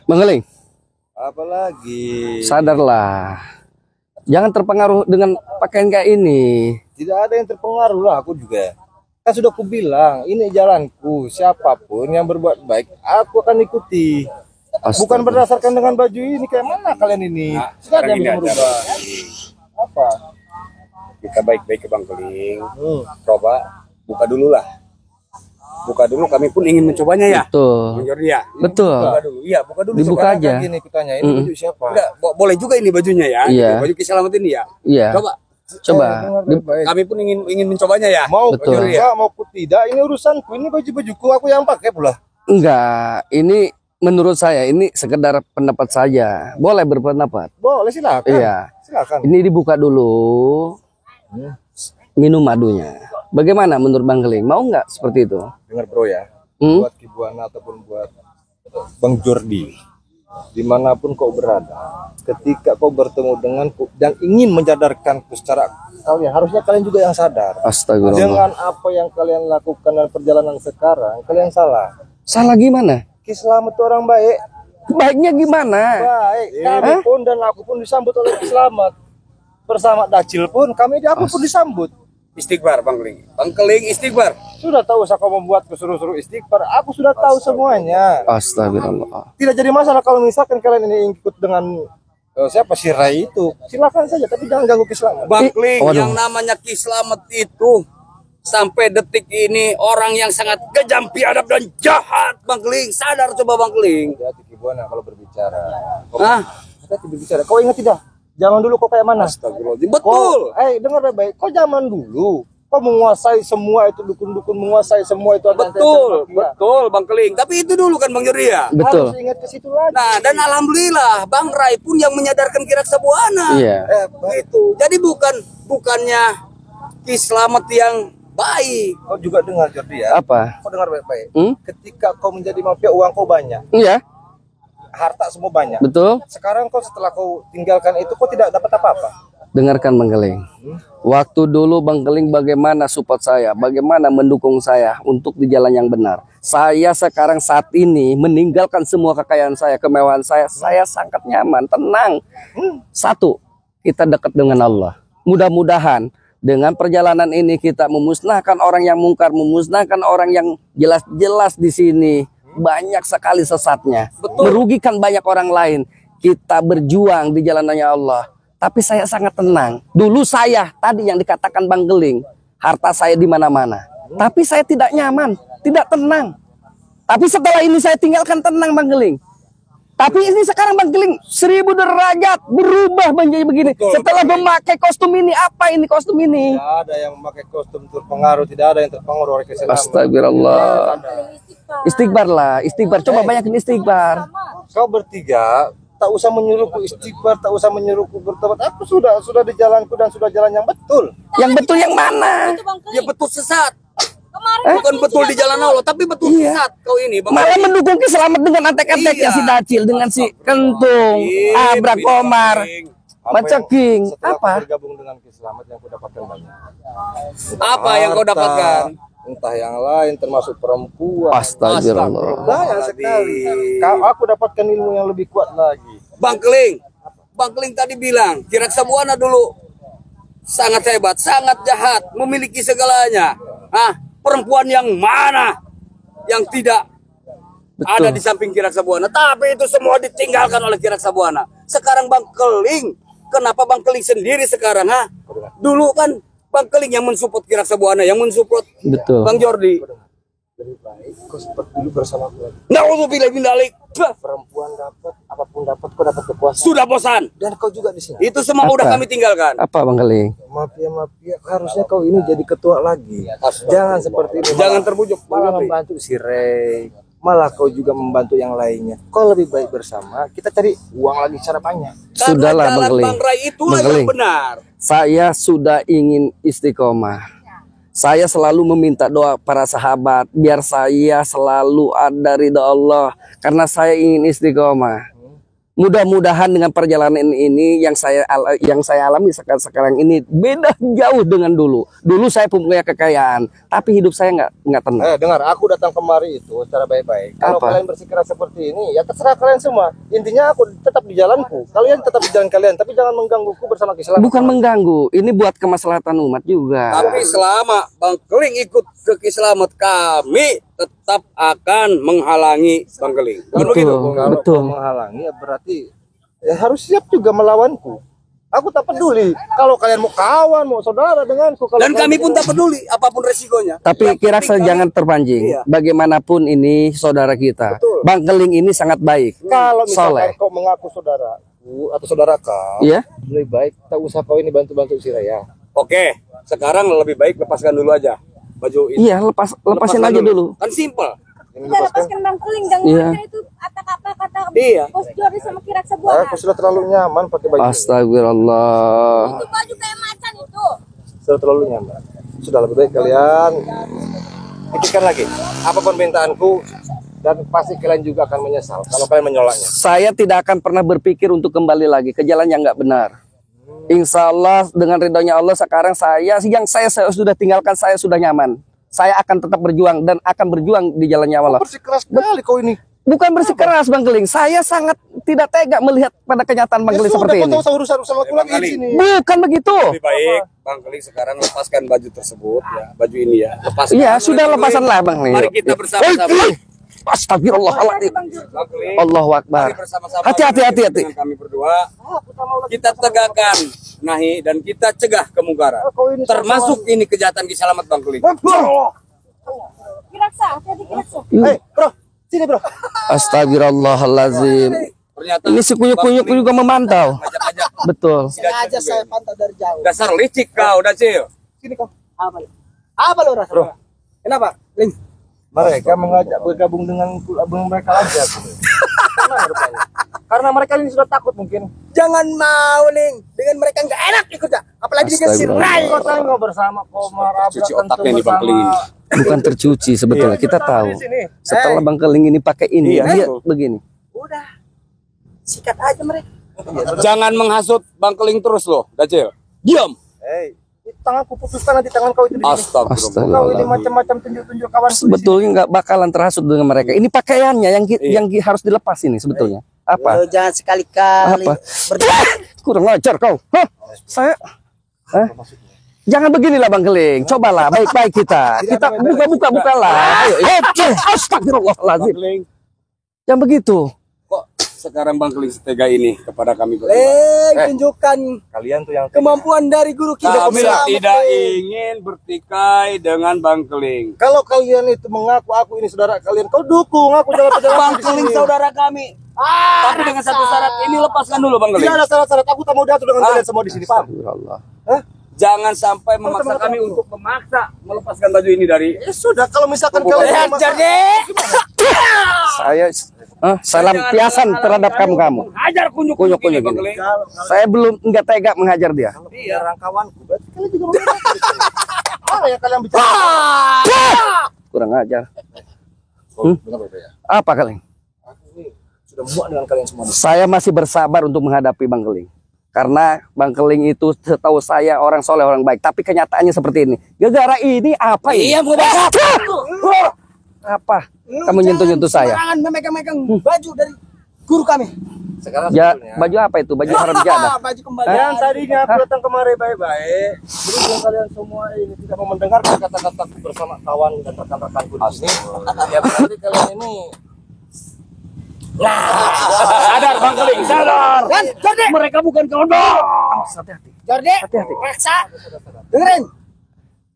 Bang Keling, Apalagi sadarlah. Jangan terpengaruh dengan pakaian kayak ini. tidak ada yang terpengaruh lah, aku juga. Kan sudah aku bilang, ini jalanku. Siapapun yang berbuat baik, aku akan ikuti. Bukan Astaga. berdasarkan dengan baju ini. Kayak mana kalian ini? Tidak ada yang bisa merubah. Apa? Kita baik-baik ke Bang Keling. Hmm. Coba buka dulu lah. Buka dulu, kami pun ingin mencobanya ya. Betul. Bang Jordi ya. Betul. Buka dulu. Iya, buka dulu. Dibuka Coba. aja. Gini kutanya, ini baju siapa? Enggak, boleh juga ini bajunya ya. Iya. Baju Kiselamat ini ya. Iya. Coba. Coba. Baik. Kami pun ingin mencobanya ya. Mau Betul. juga, mau tidak, ini urusanku. Ini baju-bajuku, aku yang pakai pula. Enggak, ini menurut saya ini sekedar pendapat saja. Boleh berpendapat. Boleh, silakan. Iya. Silakan. Ini dibuka dulu. Minum madunya. Bagaimana menurut Bang Keling? Mau nggak seperti itu? Dengar bro ya. Hmm? Buat Kibuana ataupun buat Bang Jordi, dimanapun kau berada, ketika kau bertemu denganku dan ingin menyadarkanku secara kalian, harusnya kalian juga yang sadar. Astagfirullah. Dengan apa yang kalian lakukan dalam perjalanan sekarang, kalian salah. Salah gimana? Ki Slamet itu orang baik. Baiknya gimana? Baik. Kami pun dan aku pun disambut oleh Ki Slamet. Bersama Dacil pun kami aku pun disambut. Istighfar Bang Keling. Bang Keling istighfar. Sudah tahu usah kau membuatku suruh-suruh istighfar. Aku sudah tahu semuanya. Astagfirullah. Tidak jadi masalah kalau misalkan kalian ini ikut dengan siapa si Rai itu. Silakan saja, tapi jangan ganggu Ki Slamet. Bang Keling, waduh. yang namanya Kiselamat itu sampai detik ini orang yang sangat kejam, biadab dan jahat. Bang Keling, sadar coba Bang Keling. Hati-hati Kibuana kalau berbicara. Hah? Hati-hati berbicara. Kau ingat tidak? Zaman dulu kau kayak mana? Astagfirullahaladzim. Betul. Dengar baik-baik. Kau zaman dulu kau menguasai semua itu, dukun-dukun menguasai semua itu. Betul, betul Bang Keling. Tapi itu dulu kan Bang Jordi ya. Betul. Harus ingat ke situ lagi. Nah, dan alhamdulillah Bang Rai pun yang menyadarkan Ki Raksabuana. Iya. Begitu. Jadi bukannya Ki Slamet yang baik. Kau juga dengar Jordi ya. Apa? Kau dengar baik-baik. Hmm? Ketika kau menjadi mafia, uang kau banyak, Iya, harta semua banyak. betul. Sekarang kau setelah kau tinggalkan itu, kau tidak dapat apa-apa. Dengarkan Bang Keling. Waktu dulu Bang Keling bagaimana support saya, bagaimana mendukung saya untuk di jalan yang benar. Saya sekarang saat ini meninggalkan semua kekayaan saya, kemewahan saya sangat nyaman, tenang. Satu, kita dekat dengan Allah. Mudah-mudahan dengan perjalanan ini kita memusnahkan orang yang mungkar, memusnahkan orang yang jelas-jelas di sini banyak sekali sesatnya, merugikan banyak orang lain. Kita berjuang di jalannya Allah. Tapi saya sangat tenang. Dulu saya tadi yang dikatakan Bang Keling, harta saya di mana-mana. Tapi saya tidak nyaman, tidak tenang. Tapi setelah ini saya tinggalkan tenang Bang Keling. Tapi ini sekarang Bang Keling 1000 derajat berubah menjadi begini. Setelah memakai kostum ini, apa ini kostum ini? Tidak ada yang memakai kostum terpengaruh, tidak ada yang terpengaruh oleh kesalahan. Astagfirullah. Istighfar lah, istighfar. Coba banyakin istighfar. Kau bertiga tak usah menyuruhku istighfar, tak usah menyuruhku bertobat. Aku sudah di jalanku dan sudah jalan yang betul. Yang betul yang mana? Ya betul sesat. Kemarin Bukan betul di jalan Allah, tapi betul sesat kau ini Bang Malah Keling. mendukung Ki Slamet dengan antek-anteknya Iya. si Dacil, dengan si Kentung, Abrak Komar, Maceking. Setelah Apa? kau bergabung dengan Ki Slamet yang kau dapatkan banyak. Apa yang kau Harta, dapatkan? Entah yang lain termasuk perempuan. Astagfirullah. Banyak sekali. Aku dapatkan ilmu yang lebih kuat lagi. Bang Keling tadi bilang Ki Raksabuana dulu sangat hebat, sangat jahat, memiliki segalanya. Perempuan yang mana yang tidak ada di samping Ki Raksabuana? Tapi itu semua ditinggalkan oleh Ki Raksabuana. Sekarang Bang Keling, kenapa Bang Keling sendiri sekarang? Dulu kan Bang Keling yang mensupport Ki Raksabuana, yang mensupport Betul. Bang Jordi. Lebih baik kau seperti dulu bersama aku lagi. Na'udzubillah min dzalik. Perempuan dapat, apapun dapat, kau dapat kepuasan. Sudah bosan. Dan kau juga di sini. Itu semua Apa? udah kami tinggalkan. Apa Bang Keling? Mafia harusnya kau ini jadi ketua lagi. Jangan seperti ini. Jangan terbujuk. Malah membantu si Ray. Malah kau juga membantu yang lainnya. Kau lebih baik bersama. Kita cari uang lagi secara banyak. Sudahlah Karena Bang jalan Keling. Bang Rai itulah Bang yang Keling. benar. Saya sudah ingin istiqomah. Saya selalu meminta doa para sahabat biar saya selalu ada ridha Allah karena saya ingin istiqomah. Mudah-mudahan dengan perjalanan ini yang saya alami sekarang ini beda jauh dengan dulu. Dulu saya punya kekayaan, tapi hidup saya nggak tenang. Dengar, aku datang kemari itu secara baik-baik. Kalau Apa? kalian bersikeras seperti ini, ya terserah kalian semua. Intinya aku tetap di jalanku. Kalian tetap di jalan kalian, tapi jangan menggangguku bersama keselamatan. Bukan mengganggu, ini buat kemaslahatan umat juga. Tapi selama Bang Keling ikut ke Kiselamet, kami tetap akan menghalangi Bang Keling. Benar gitu? Kalau Betul. kau menghalangi, ya berarti ya harus siap juga melawanku. Aku tak peduli. Kalau kalian mau kawan, mau saudara denganku. Kalau Dan kami kalian pun tak peduli apapun resikonya. Tapi Yang kira penting kami- jangan terpancing. Iya. Bagaimanapun ini saudara kita. Betul. Bang Keling ini sangat baik. Kalau misalkan Soleh. kau mengaku saudaraku atau saudara kau, Iya. lebih baik tak usah kau ini bantu-bantu si Raya. Oke, sekarang lebih baik lepaskan dulu aja baju ini. Iya, lepasin Lepaskan aja dulu. Kan simple. Ini Kita lepaskan. lepaskan Bang Keling, jangan Iya. mereka itu kata Iya. Bos Jordi sama Kirat sebuah. Aku sudah terlalu nyaman pakai baju ini. Astagfirullah. Itu baju kayak macan itu. Sudah terlalu nyaman. Sudah lebih baik kalian pikirkan lagi apa permintaanku, dan pasti kalian juga akan menyesal kalau kalian menolaknya. Saya tidak akan pernah berpikir untuk kembali lagi ke jalan yang nggak benar. Insya Allah dengan ridhonya Allah sekarang saya sudah tinggalkan, saya sudah nyaman. Saya akan tetap berjuang dan akan berjuang di jalannya Allah. Bersikeras sekali kau ini. Bukan bersikeras Bang Keling, saya sangat tidak tega melihat pada kenyataan Bang Keling seperti ini. Kau tahu urusan aku lagi di sini. Bukan begitu. Lebih baik Bang Keling sekarang lepaskan baju tersebut ya, baju ini ya. Lepaskan. Iya, sudah lepasan lah Bang Keling. Mari kita bersama-sama. Astagfirullahaladzim. Bang Keling, Allahu mari Akbar. bersama-sama. Hati-hati, hati-hati. Dengan kami berdua, kita tegakkan nahi dan kita cegah kemungkaran. Termasuk ini kejahatan Kiselamet Bang Keling. Kirat sah, hati-hati Kirat sah. Bro, sini bro. Astagfirullahaladzim. Ternyata Ini si kuyuk-kuyuk juga memantau. Ajak-ajak. Betul. Sengaja saya pantau dari jauh. Dasar licik kau, Dacil. Sini kau. Apa lo rasa? Bro. Kenapa? Ling. Mereka mengajak bergabung dengan mereka aja. Karena mereka ini sudah takut mungkin. Jangan mau, Ling. Dengan mereka nggak enak ikut ya. Apalagi dengan si Rai. Kau tengok bersama Komar, Cuci otaknya nih Bang Keling ini. Bukan tercuci sebetulnya. Kita tahu. Setelah Bang Keling ini pakai ini, Iya. dia begini. Udah. Sikat aja mereka. Jangan menghasut Bang Keling terus loh, Dacil. Diam. Hei, tanganku putuskan nanti tangan kau itu di sini. Astagfirullah. Kau ini macam-macam tunjuk-tunjuk kawan. Sebetulnya nggak bakalan terhasut dengan mereka. Ini pakaiannya yang harus dilepas ini sebetulnya. Apa? Lo jangan sekali-kali Apa? Kurang ajar kau. Hah? Saya. Hah? Jangan beginilah Bang Keling. Cobalah baik-baik kita. Kita buka-bukalah. Ayo. Astagfirullahaladzim. Jangan begitu. Kok sekarang Bang Keling setega ini kepada kami berdua? tunjukkan Kalian tuh yang kemampuan dari guru kita. Kami tidak ingin bertikai dengan Bang Keling. kalau kalian itu mengaku aku ini saudara kalian, kau dukung aku jalan perjalanan Bang di Keling sini. saudara kami. Tapi dengan satu syarat, ini lepaskan dulu Bang Tidak Keling. ada syarat-syarat, aku tak mau diatur dengan kalian semua di sini, paham? Astagfirullah. Jangan sampai memaksa kami untuk memaksa melepaskan baju ini dari. Ya sudah, kalau misalkan Bukan. kalian Saya lampiasan terhadap kamu. Hajar kunyuk-kunyuk Kunyuk-kunyuk ini Bang ini. Keling. Saya belum nggak tega menghajar dia. Iya, rangkawanku, berarti kalian juga mengatur. Apa yang kalian bicara? Kurang ajar. Benar ya. Apa Keling? Aku ini sudah muak dengan kalian semua. Saya masih bersabar untuk menghadapi Bang Keling. Karena Bang Keling itu setahu saya orang soleh, orang baik. Tapi kenyataannya seperti ini. Gara-gara ini apa ini? Iya, mau baca. Apa? Kamu nyentuh-nyentuh saya. Jangan memegang-megang baju dari guru kami. Sekarang Ya, sebetulnya, baju apa itu? Baju haram jadah. Baju kembali. yang tadinya aku datang kemari baik-baik, berhubung kalian semua ini tidak mau mendengarkan kata-kata bersama kawan dan rekan-rekanku di sini, ya berarti kalian ini Sadar Bang Keling, sadar. Dan Jordi, Mereka bukan kodok. Jordi, Reksa, dengerin.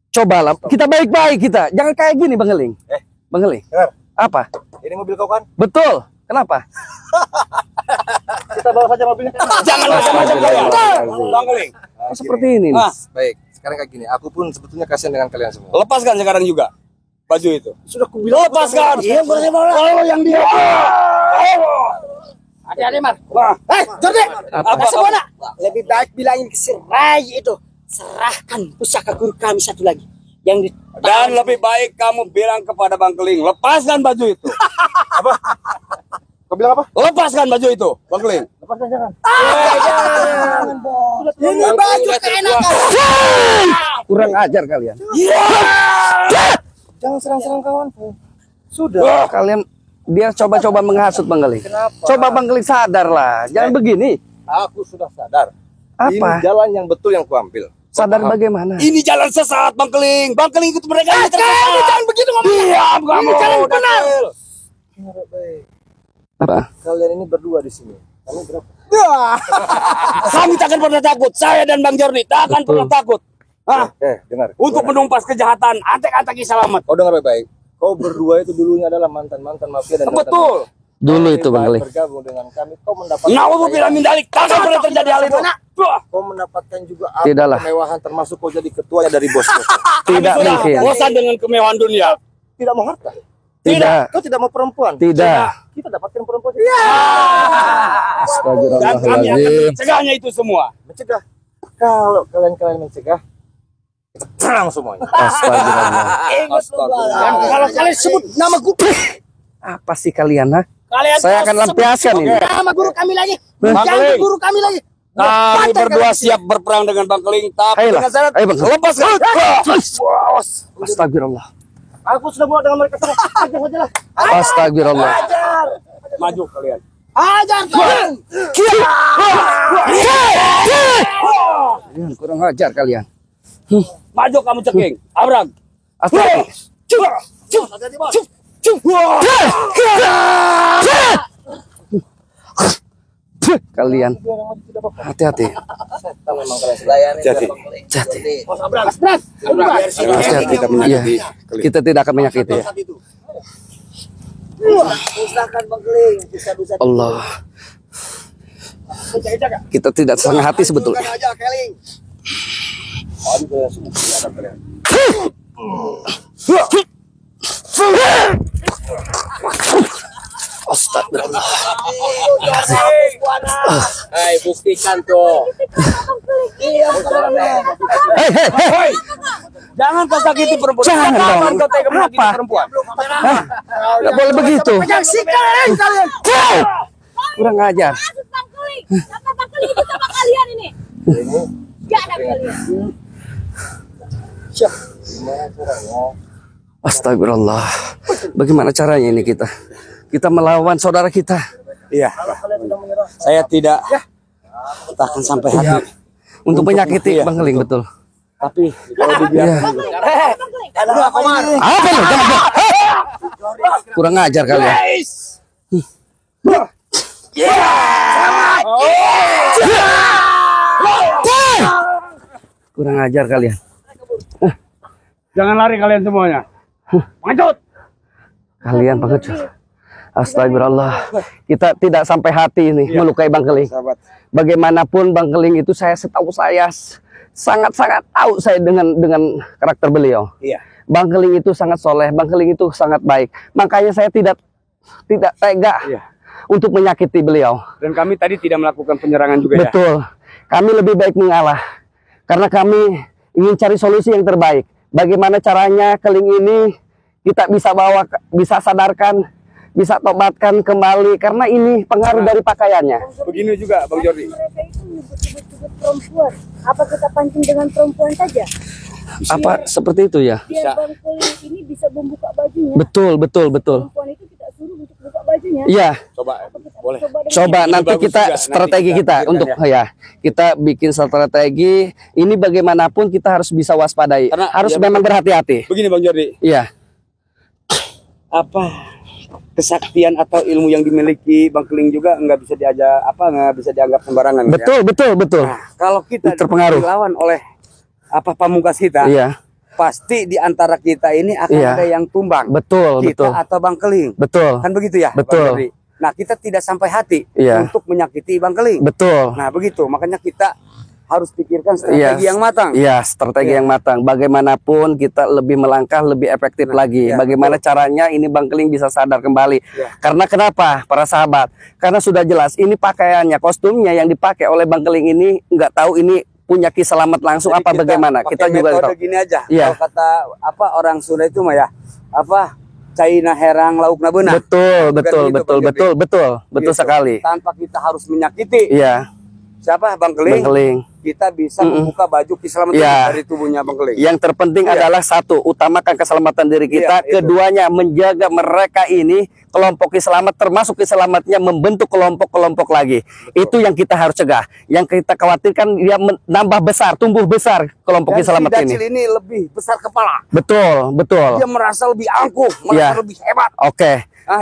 Cobalah, kita baik-baik kita. Jangan kayak gini Bang Keling. Bang Keling. dengar, Apa? ini mobil kau kan? Betul. Kenapa? Kita bawa saja mobilnya. Jangan macam-macam kalian. Bang Keling. Oh, seperti ini. Ah, Baik, sekarang kayak gini, aku pun sebetulnya kasihan dengan kalian semua. lepaskan sekarang juga baju itu. Sudah kubilang Lepaskan. Iya, boleh bola. Kalau yang dia. Hati-hati, Mar. Wah, Jordi, Apa? Semua lebih baik bilangin ke si Rai itu, serahkan pusaka guru kami satu lagi. Yang di dan lebih baik kamu bilang kepada Bang Keling, lepaskan baju itu. Kau bilang apa? Lepaskan baju itu, Bang Keling. Lepaskan jangan. Ini baju keenakan. Kurang ajar kalian. Jangan serang-serang kawanku. Sudah. Kalian dia coba-coba menghasut Bang Keling. Coba Bang Keling sadar lah. Jangan begini. Aku sudah sadar. Apa? Ini jalan yang betul yang kuambil. Sadar bagaimana? Ini jalan sesat, Bang Keling. Bang Keling ikut mereka ini tersesat. Jangan begitu ngomong. Diam kamu. Ini jalan benar. Dengar baik. Apa? Kalian ini berdua di sini. Kami berapa? Kami takkan pernah takut. Saya dan Bang Jordi takkan pernah takut. Hah? Dengar. Untuk menumpas kejahatan, antek-antek selamat. Kau dengar baik-baik. Kau berdua itu dulunya adalah mantan-mantan mafia dan Betul. Dulu itu Bang Keling. bergabung dengan kami, kau mendapatkan Nauzubillah min dzalik. Takkan pernah terjadi hal itu. kau mendapatkan juga Tidaklah. kemewahan termasuk kau jadi ketuanya dari bos-bos. Tidak Sudah mungkin. bosan dengan kemewahan dunia. Tidak mau harta. Tidak. Kau tidak mau perempuan. Tidak. Kita dapatkan perempuan. Dan kami akan Astagfirullahaladzim. mencegahnya itu semua. Mencegah. Kalau kalian mencegah, kita serang semuanya. Astagfirullah. Dan kalau kalian sebut nama guru, Apa sih kalian, ha? kalian Saya akan lampiaskan ini. Nama guru kami lagi. Bang Jangan Keling. guru kami lagi. kami berdua siap berperang dengan Bang Keling. Tapi Ayolah. dengan syarat Ayo, Bang. lepaskan. Astagfirullah. Aku sudah buat dengan mereka semua. Ajar saja lah. Astagfirullah. Maju kalian. Ajar kalian. Kalian kurang ajar kalian. Maju kamu ceking. Abrang. Astagfirullah. Kalian hati-hati. Jadi, Hati-hati. Hati-hati kita Iya. menyakiti. Kita tidak akan menyakiti. Usahakan Bang Keling. Bisa-bisa Allah. Kita tidak setengah hati sebetulnya. aja Keling. Astagfirullah. Hai, buktikan tuh. Hei, hei, hei. Jangan kau sakiti perempuan. Jangan Kapan dong. kau tega menyakiti Apa? perempuan? Nggak boleh begitu. Kalian. Kurang ajar. Maksud Bang Keling. Apa Bang Keling itu sama kalian ini? Gak ada kalian. Astagfirullah. Bagaimana caranya ini kita? Kita melawan saudara kita. Iya. Saya tidak akan sampai hati. Untuk menyakiti Bang Keling, betul. Tapi kalau dibiarkan Bang Keling. Apa lu? Jangan. Kurang ajar kalian. Kurang ajar kalian. jangan lari kalian semuanya. Lanjut. Kalian pengecut. Astagfirullah. Kita tidak sampai hati ini melukai Bang Keling. Bagaimanapun Bang Keling itu setahu saya sangat-sangat tahu saya dengan karakter beliau. Iya. Bang Keling itu sangat soleh, Bang Keling itu sangat baik. Makanya saya tidak tega Iya. untuk menyakiti beliau. Dan kami tadi tidak melakukan penyerangan juga ya. Betul. Kami lebih baik mengalah. Karena kami ingin cari solusi yang terbaik. Bagaimana caranya Keling ini kita bisa sadarkan, bisa tobatkan kembali. Karena ini pengaruh dari pakaiannya. Begini juga Bang Jordi. Mereka itu nyebut-nyebut perempuan. Apa kita pancing dengan perempuan saja? Apa seperti itu ya? Biar Bang Keling ini bisa membuka bajunya. Betul. Perempuan itu kita suruh untuk buka bajunya. Iya. Coba boleh. Coba Ini nanti bagus kita juga. Nanti strategi kita kita pikirkan untuk ya. Kita bikin strategi. Ini bagaimanapun kita harus bisa waspadai. Karena Harus ya, memang berhati-hati. Begini Bang Jordi. Iya. Apa kesaktian atau ilmu yang dimiliki Bang Keling juga nggak bisa dianggap sembarangan. Betul, betul, betul. Nah, kalau kita Terpengaruh. dilawan oleh pamungkas kita, Iya. pasti di antara kita ini akan Iya. ada yang tumbang. Betul, Kita betul. atau Bang Keling. Betul. Kan begitu ya, Betul. Bang Jordi? Nah, kita tidak sampai hati Iya. untuk menyakiti Bang Keling. Betul. Nah, begitu. Makanya kita harus pikirkan strategi yang matang. Iya, strategi yang matang. Bagaimanapun kita lebih melangkah, lebih efektif lagi. iya, Bagaimana caranya ini Bang Keling bisa sadar kembali. Iya. Karena kenapa, para sahabat? Karena sudah jelas ini pakaiannya, kostumnya yang dipakai oleh Bang Keling ini nggak tahu ini punya kisah selamat langsung Jadi apa bagaimana. pakai Kita juga metode tahu. gini aja. Iya. Kalau kata orang Sunda itu mah ya, Caina herang laukna beunah. Betul, Bukan betul, begitu, betul, Bang Jordi? betul, betul, betul Gitu. sekali. Tanpa kita harus menyakiti Iya, siapa Bang Keling, Bang Keling. kita bisa membuka baju keselamatan Iya. dari tubuhnya Bang Keling. Yang terpenting Iya. adalah satu, utamakan keselamatan diri kita. Iya, itu. Keduanya, menjaga mereka ini kelompok selamat, termasuk keselamatnya membentuk kelompok-kelompok lagi. Itu yang kita harus cegah. Yang kita khawatirkan dia menambah besar, tumbuh besar kelompok Dan selamat si ini. Dacil ini lebih besar kepala. Betul, betul. Dia merasa lebih angkuh, Iya. merasa lebih hebat. Oke,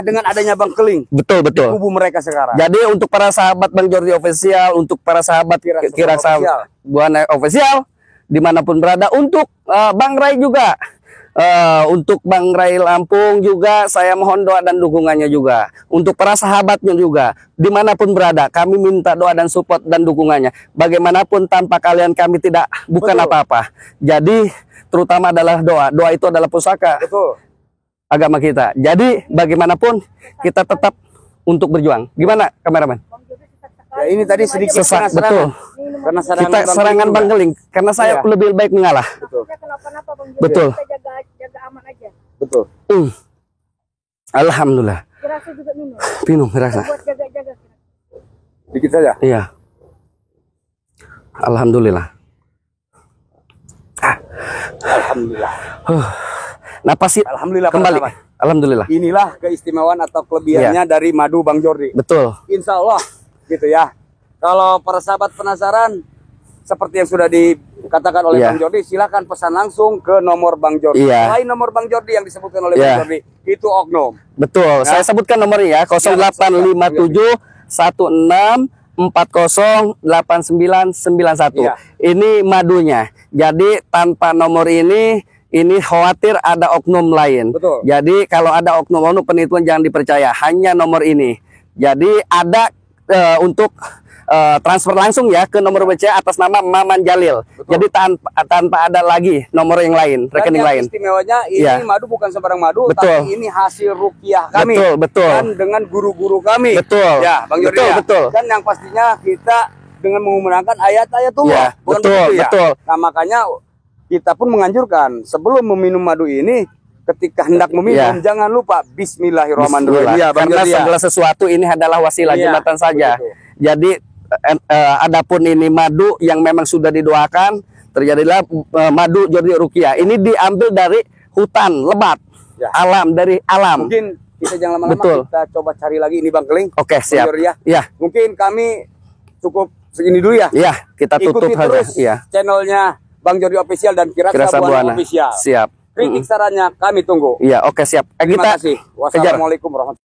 Dengan adanya Bang Keling betul, di betul. kubu mereka sekarang. Jadi untuk para sahabat Bang Jordi Official, untuk para sahabat Kira Kira Official. Buana Official, dimanapun berada, untuk Bang Rai juga, untuk Bang Rai Lampung juga, saya mohon doa dan dukungannya juga. Untuk para sahabatnya juga, dimanapun berada, kami minta doa dan support dan dukungannya. Bagaimanapun tanpa kalian kami tidak bukan Betul. apa-apa. Jadi terutama adalah doa. Doa itu adalah pusaka Betul. agama kita. Jadi bagaimanapun kita tetap untuk berjuang. Gimana kameramen? Ya, ini tadi sedikit Sesak, serangan. betul. Karena Kita serangan Bang Keling karena saya Iya. lebih baik mengalah. Kenapa-napa Bang Jordi, Betul. kita jaga aman aja. Betul. Alhamdulillah. Kirasu juga minum. Minum rasa. Buat jaga-jaga. Dikit saja. Iya. Alhamdulillah. Alhamdulillah. Napas sih Alhamdulillah kembali. para sahabat. Alhamdulillah. Inilah keistimewaan atau kelebihannya dari madu Bang Jordi. Betul. Insya Allah gitu ya. Kalau para sahabat penasaran seperti yang sudah dikatakan oleh Iya. Bang Jordi, silakan pesan langsung ke nomor Bang Jordi. Iya. Selain nomor Bang Jordi yang disebutkan oleh Iya. Bang Jordi, itu oknum. Betul. Saya sebutkan nomornya ya, 0857 16 40 8991. Iya. Ini madunya. Jadi tanpa nomor ini khawatir ada oknum lain. Betul. Jadi kalau ada oknum-oknum penipuan jangan dipercaya, hanya nomor ini. Jadi ada untuk transfer langsung ya ke nomor BCA atas nama Maman Jalil. Betul. Jadi tanpa ada lagi nomor yang lain, rekening Dan yang lain. istimewanya ini Iya. madu bukan sembarang madu, Betul. tapi ini hasil rukiah kami. Betul, betul. Dan dengan guru-guru kami. Betul. Ya, Bang Jordi Betul, ya. betul. Dan yang pastinya kita dengan menggunakan ayat-ayat Tuhan. Iya, Bukan betul, begitu ya? betul. Nah, makanya kita pun menganjurkan sebelum meminum madu ini, ketika hendak meminum, Iya. jangan lupa Bismillahirrahmanirrahim. Bismillah. Iya, Bang Karena Jordi ya. segala sesuatu ini adalah wasilah Iya, jembatan saja. begitu. Jadi adapun ini madu yang memang sudah didoakan, terjadilah madu Jordi Rukiah. Ini diambil dari hutan lebat, Ya. alam dari alam. Mungkin kita jangan lama-lama, Betul. kita coba cari lagi ini Bang Keling. Oke, Bang siap. Jordi ya. Iya, Mungkin kami cukup segini dulu ya. iya, kita tutup Ikuti saja. terus Iya. channelnya Bang Jordi Official dan Kira Kiraksa Buana Sabuana. Official. Siap. Kritik sarannya kami tunggu. Iya, oke siap. Terima kita kasih. kejar. Wassalamualaikum warahmatullahi wabarakatuh.